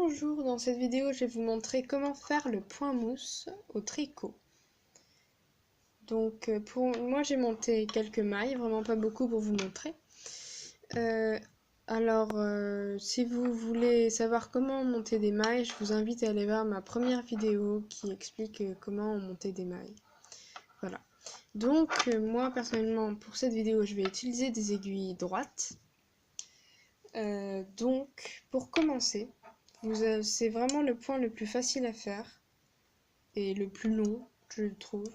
Bonjour, dans cette vidéo je vais vous montrer comment faire le point mousse au tricot. Donc pour moi j'ai monté quelques mailles, vraiment pas beaucoup pour vous montrer. Si vous voulez savoir comment monter des mailles, je vous invite à aller voir ma première vidéo qui explique comment on montait des mailles. Voilà. Donc moi personnellement pour cette vidéo je vais utiliser des aiguilles droites. Donc pour commencer, c'est vraiment le point le plus facile à faire et le plus long, je trouve.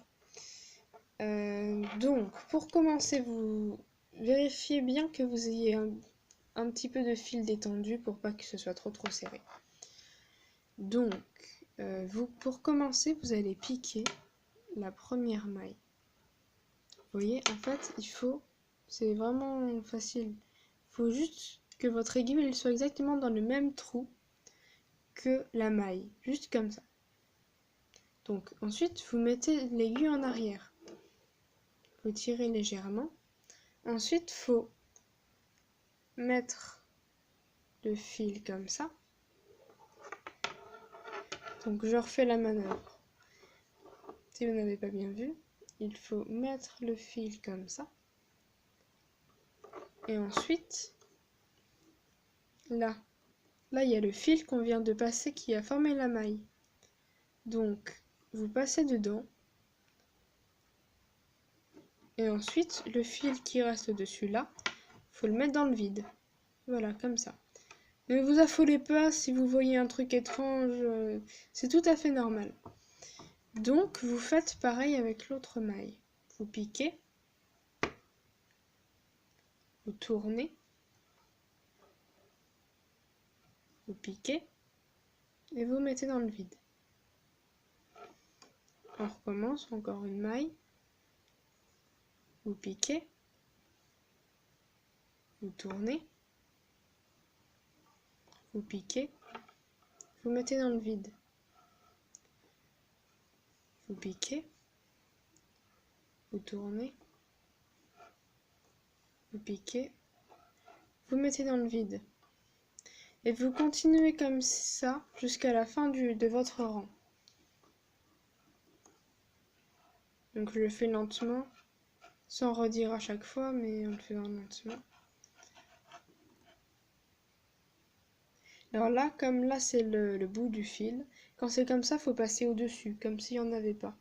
Donc, pour commencer, vous vérifiez bien que vous ayez un petit peu de fil détendu pour pas que ce soit trop serré. Donc, pour commencer, vous allez piquer la première maille. Vous voyez, en fait, c'est vraiment facile. Il faut juste que votre aiguille elle soit exactement dans le même trou que la maille, juste comme ça. Donc ensuite, vous mettez l'aiguille en arrière. Vous tirez légèrement. Ensuite, il faut mettre le fil comme ça. Donc je refais la manœuvre. Si vous n'avez pas bien vu, il faut mettre le fil comme ça. Et ensuite, là il y a le fil qu'on vient de passer qui a formé la maille. Donc, vous passez dedans. Et ensuite, le fil qui reste dessus là, il faut le mettre dans le vide. Voilà, comme ça. Ne vous affolez pas si vous voyez un truc étrange, c'est tout à fait normal. Donc, vous faites pareil avec l'autre maille. Vous piquez, vous tournez, vous piquez, et vous mettez dans le vide. On recommence, encore une maille. Vous piquez, vous tournez, vous piquez, vous mettez dans le vide. Vous piquez, vous tournez, vous piquez, vous mettez dans le vide. Et vous continuez comme ça jusqu'à la fin de votre rang. Donc je le fais lentement, sans redire à chaque fois, mais on le fait lentement. Alors là, comme là c'est le bout du fil, quand c'est comme ça, il faut passer au-dessus, comme s'il n'y en avait pas.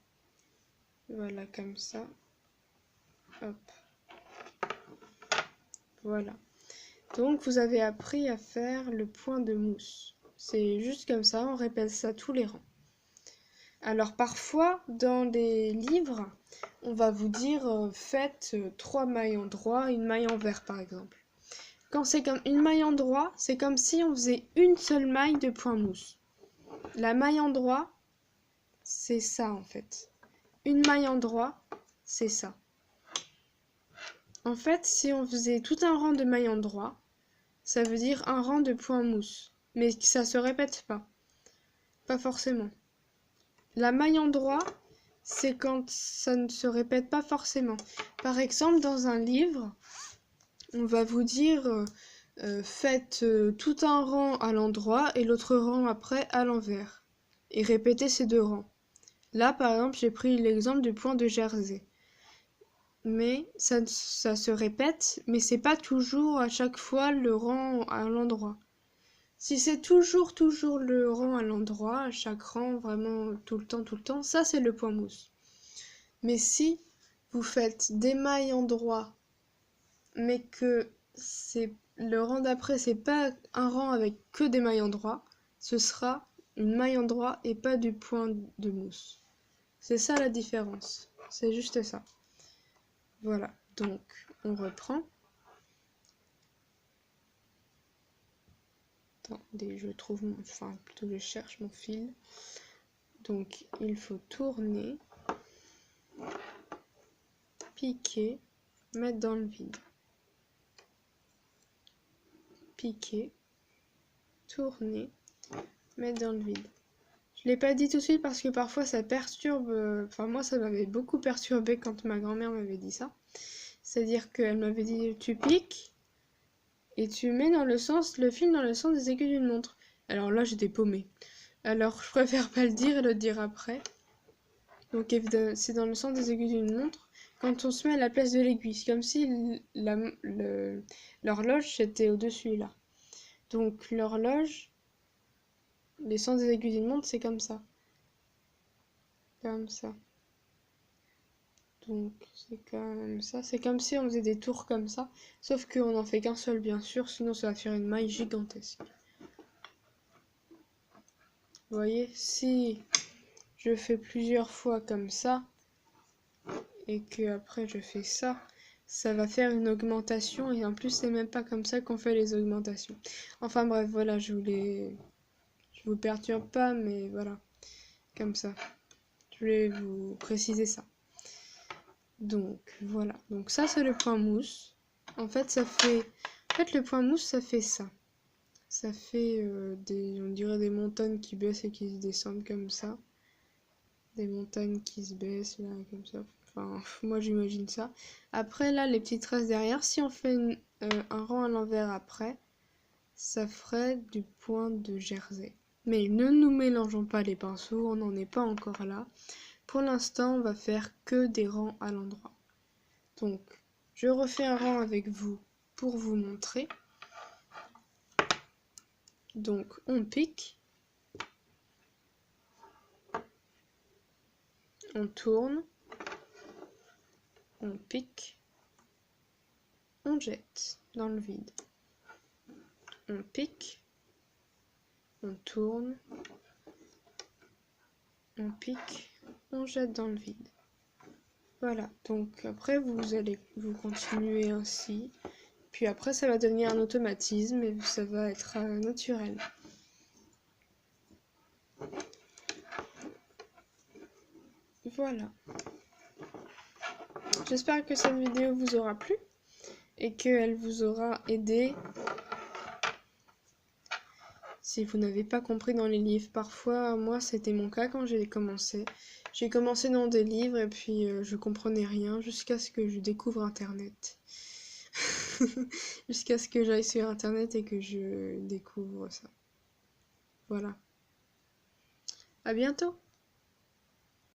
Voilà, comme ça. Hop. Voilà. Donc vous avez appris à faire le point de mousse. C'est juste comme ça, on répète ça tous les rangs. Alors parfois, dans les livres, on va vous dire faites 3 mailles en droit, une maille en vert par exemple. Quand c'est comme une maille en droit, c'est comme si on faisait une seule maille de point mousse. La maille en droit, c'est ça en fait. Une maille en droit, c'est ça. En fait, si on faisait tout un rang de mailles en droit, ça veut dire un rang de point mousse. Mais ça se répète pas. Pas forcément. La maille en droit, c'est quand ça ne se répète pas forcément. Par exemple, dans un livre, on va vous dire faites tout un rang à l'endroit et l'autre rang après à l'envers. Et répétez ces deux rangs. Là, par exemple, j'ai pris l'exemple du point de Jersey. Mais ça se répète, mais c'est pas toujours à chaque fois le rang à l'endroit. Si c'est toujours le rang à l'endroit, à chaque rang, vraiment tout le temps, ça c'est le point mousse. Mais si vous faites des mailles en droit, mais que le rang d'après c'est pas un rang avec que des mailles en droit, ce sera une maille en droit et pas du point de mousse. C'est ça la différence, c'est juste ça. Voilà, donc on reprend. Attendez, je cherche mon fil. Donc il faut tourner, piquer, mettre dans le vide. Piquer, tourner, mettre dans le vide. Je l'ai pas dit tout de suite parce que parfois ça perturbe, enfin moi ça m'avait beaucoup perturbé quand ma grand-mère m'avait dit ça. C'est-à-dire qu'elle m'avait dit tu piques et tu mets le fil dans le sens des aiguilles d'une montre. Alors là, j'étais paumée. Alors, je préfère pas le dire et le dire après. Donc, évidemment, c'est dans le sens des aiguilles d'une montre. Quand on se met à la place de l'aiguille, c'est comme si l'horloge était au-dessus, là. Donc, l'horloge, les sens des aiguilles d'une montre, c'est comme ça. Comme ça. Donc, c'est comme ça. C'est comme si on faisait des tours comme ça. Sauf qu'on n'en fait qu'un seul, bien sûr. Sinon, ça va faire une maille gigantesque. Vous voyez, si je fais plusieurs fois comme ça, et que après je fais ça, ça va faire une augmentation. Et en plus, c'est même pas comme ça qu'on fait les augmentations. Enfin bref, voilà, je vous perturbe pas, mais voilà. Comme ça. Je voulais vous préciser ça. Donc, voilà. Donc ça, c'est le point mousse. En fait, le point mousse, ça fait ça. Ça fait on dirait des montagnes qui baissent et qui se descendent comme ça. Des montagnes qui se baissent, là, comme ça. Enfin, moi, j'imagine ça. Après, là, les petites traces derrière, si on fait un rang à l'envers après, ça ferait du point de Jersey. Mais ne nous mélangeons pas les pinceaux, on n'en est pas encore là. Pour l'instant, on va faire que des rangs à l'endroit. Donc, je refais un rang avec vous pour vous montrer. Donc, on pique. On tourne. On pique. On jette dans le vide. On pique. On tourne. On pique. On jette dans le vide. Voilà, donc après vous continuez ainsi. Puis après ça va devenir un automatisme et ça va être naturel. Voilà. J'espère que cette vidéo vous aura plu et qu'elle vous aura aidé. Si vous n'avez pas compris dans les livres, parfois, moi c'était mon cas quand j'ai commencé. J'ai commencé dans des livres et puis je comprenais rien jusqu'à ce que je découvre Internet. Jusqu'à ce que j'aille sur Internet et que je découvre ça. Voilà. À bientôt!